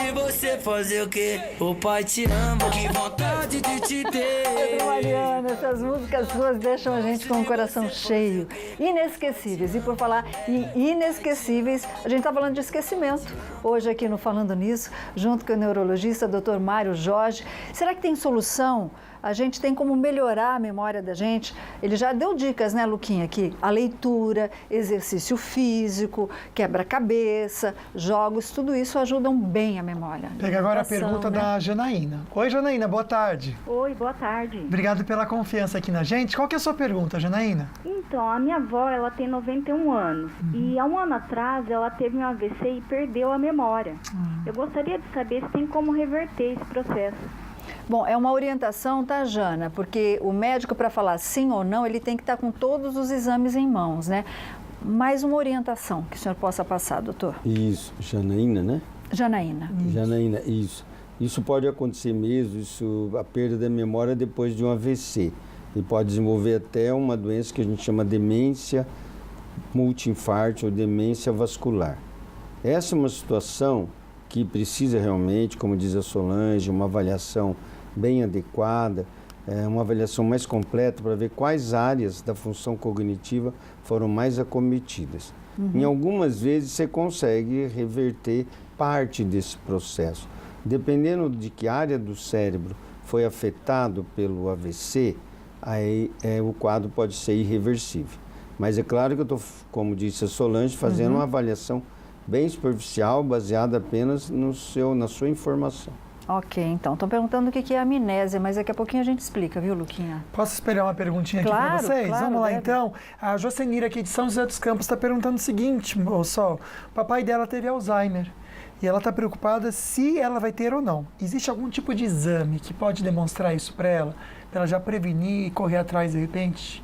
E você fazer o quê? O pai te ama, que vontade de te ter. Mariana, essas músicas suas deixam a gente com o coração cheio. Inesquecíveis. E por falar em inesquecíveis, a gente está falando de esquecimento. Hoje aqui no Falando Nisso, junto com o neurologista Dr. Mário Jorge. Será que tem solução? A gente tem como melhorar a memória da gente. Ele já deu dicas, né, Luquinha, aqui. A leitura, exercício físico, quebra-cabeça, jogos, tudo isso ajudam bem a memória. Pega agora a Meditação, pergunta né? da Janaína. Oi, Janaína, boa tarde. Oi, boa tarde. Obrigado pela confiança aqui na gente. Qual que é a sua pergunta, Janaína? Então, a minha avó, ela tem 91 anos e há um ano atrás ela teve um AVC e perdeu a memória. Eu gostaria de saber se tem como reverter esse processo. Bom, é uma orientação, tá, Jana? Porque o médico, para falar sim ou não, ele tem que estar com todos os exames em mãos, né? Mais uma orientação que o senhor possa passar, doutor. Isso, Janaína, né? Janaína. Janaína, isso. Isso pode acontecer mesmo, a perda da memória depois de um AVC. E pode desenvolver até uma doença que a gente chama demência multi-infarto ou demência vascular. Essa é uma situação que precisa realmente, como diz a Solange, uma avaliação bem adequada, uma avaliação mais completa para ver quais áreas da função cognitiva foram mais acometidas. Em algumas vezes você consegue reverter parte desse processo. Dependendo de que área do cérebro foi afetado pelo AVC, aí o quadro pode ser irreversível. Mas é claro que eu estou, como disse a Solange, fazendo uma avaliação bem superficial, baseada apenas na sua informação. Ok, então. Estão perguntando o que é amnésia, mas daqui a pouquinho a gente explica, viu, Luquinha? Posso esperar uma perguntinha aqui Claro, para vocês? claro, Vamos lá, deve. então. A Jocenira aqui de São José dos Campos está perguntando o seguinte, ô Sol. O papai dela teve Alzheimer e ela está preocupada se ela vai ter ou não. Existe algum tipo de exame que pode demonstrar isso para ela já prevenir e correr atrás de repente?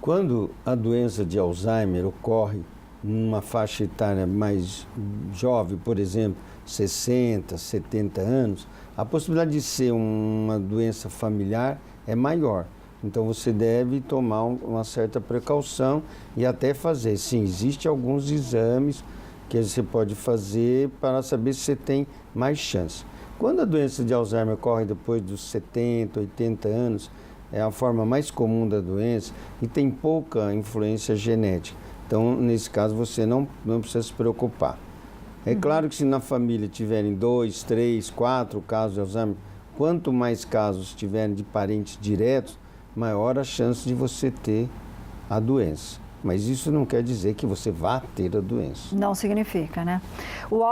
Quando a doença de Alzheimer ocorre numa faixa etária mais jovem, por exemplo, 60, 70 anos, a possibilidade de ser uma doença familiar é maior. Então você deve tomar uma certa precaução e até fazer. Sim, existem alguns exames que você pode fazer para saber se você tem mais chance. Quando a doença de Alzheimer ocorre depois dos 70, 80 anos, é a forma mais comum da doença e tem pouca influência genética. Então, nesse caso, você não precisa se preocupar. É claro que se na família tiverem 2, 3, 4 casos de Alzheimer, quanto mais casos tiverem de parentes diretos, maior a chance de você ter a doença. Mas isso não quer dizer que você vá ter a doença. Não significa, né? O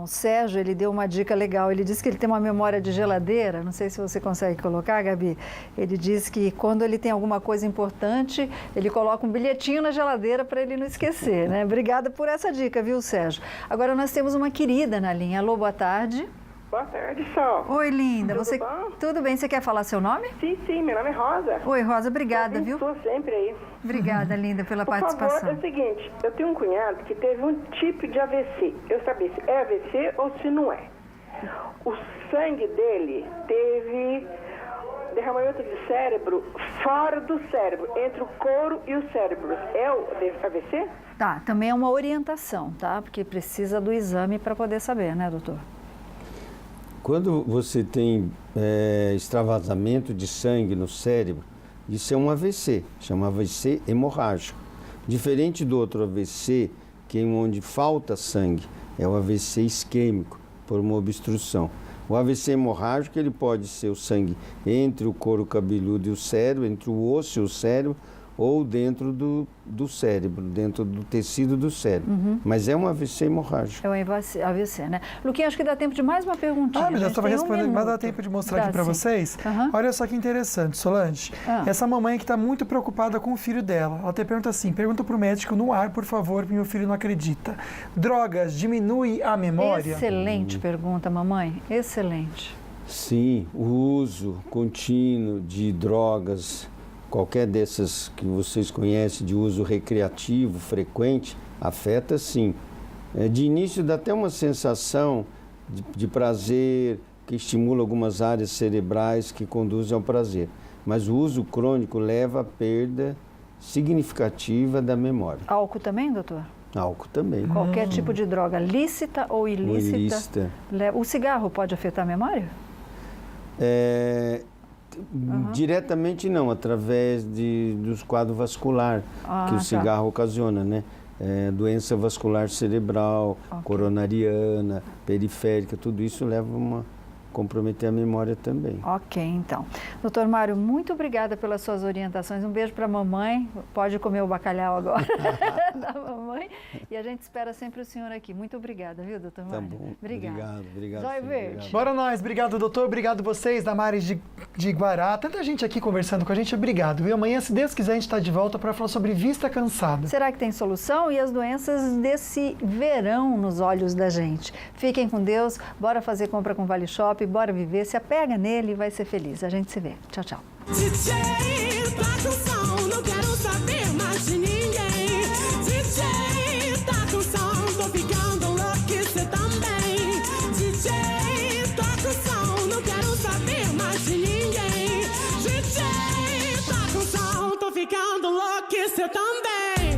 Sérgio, ele deu uma dica legal. Ele disse que ele tem uma memória de geladeira. Não sei se você consegue colocar, Gabi. Ele diz que quando ele tem alguma coisa importante, ele coloca um bilhetinho na geladeira para ele não esquecer, né? Obrigada por essa dica, viu, Sérgio? Agora nós temos uma querida na linha. Alô, boa tarde. Boa tarde, Sol. Oi, linda. Tudo bom? Tudo bem? Você quer falar seu nome? Sim, meu nome é Rosa. Oi, Rosa. Obrigada, viu? Estou sempre aí. Obrigada, linda, pela Por participação. favor, é o seguinte, eu tenho um cunhado que teve um tipo de AVC. Eu sabia se é AVC ou se não é. O sangue dele teve derramamento de cérebro fora do cérebro, entre o couro e o cérebro. É o AVC? Tá, também é uma orientação, tá? Porque precisa do exame para poder saber, né, doutor? Quando você tem extravasamento de sangue no cérebro, isso é um AVC, chama AVC hemorrágico. Diferente do outro AVC, que é onde falta sangue, é o AVC isquêmico, por uma obstrução. O AVC hemorrágico, ele pode ser o sangue entre o couro cabeludo e o cérebro, entre o osso e o cérebro, ou dentro do cérebro, dentro do tecido do cérebro. Mas é um AVC hemorrágico. É um AVC, né? Luquinha, acho que dá tempo de mais uma perguntinha. Mas eu estava tem respondendo, mas dá minuto. tempo de mostrar Dá, aqui para sim. vocês. Olha só que interessante, Solange. Essa mamãe que está muito preocupada com o filho dela. Ela até pergunta assim, pergunta para o médico no ar, por favor, meu filho não acredita. Drogas diminui a memória? Excelente pergunta, mamãe. Excelente. Sim, o uso contínuo de drogas, qualquer dessas que vocês conhecem de uso recreativo frequente, afeta sim. De início dá até uma sensação de prazer, que estimula algumas áreas cerebrais que conduzem ao prazer. Mas o uso crônico leva à perda significativa da memória. Álcool também, doutor? Álcool também. Qualquer tipo de droga, lícita ou ilícita. Ilícita. O cigarro pode afetar a memória? Diretamente não, através dos quadros vasculares que o cigarro ocasiona, né? Doença vascular cerebral, coronariana, periférica, tudo isso leva a comprometer a memória também. Ok, então. Doutor Mário, muito obrigada pelas suas orientações. Um beijo para a mamãe. Pode comer o bacalhau agora da mamãe. E a gente espera sempre o senhor aqui. Muito obrigada, viu, doutor Mário? Tá bom. Obrigada. Obrigado. Zóio Sim, Verde. obrigado. Bora nós, obrigado doutor, obrigado vocês, Damares de Guará, tanta gente aqui conversando com a gente, obrigado. E amanhã, se Deus quiser, a gente está de volta para falar sobre vista cansada. Será que tem solução? E as doenças desse verão nos olhos da gente. Fiquem com Deus, bora fazer compra com Vale Shop, bora viver, se apega nele e vai ser feliz. A gente se vê. Tchau, tchau. DJ, toca o som, não quero saber mais de ninguém. DJ, toca o som, tô ficando louco, cê também. DJ, toca o som, não quero saber mais de ninguém. DJ, toca o som, tô ficando louco, cê também.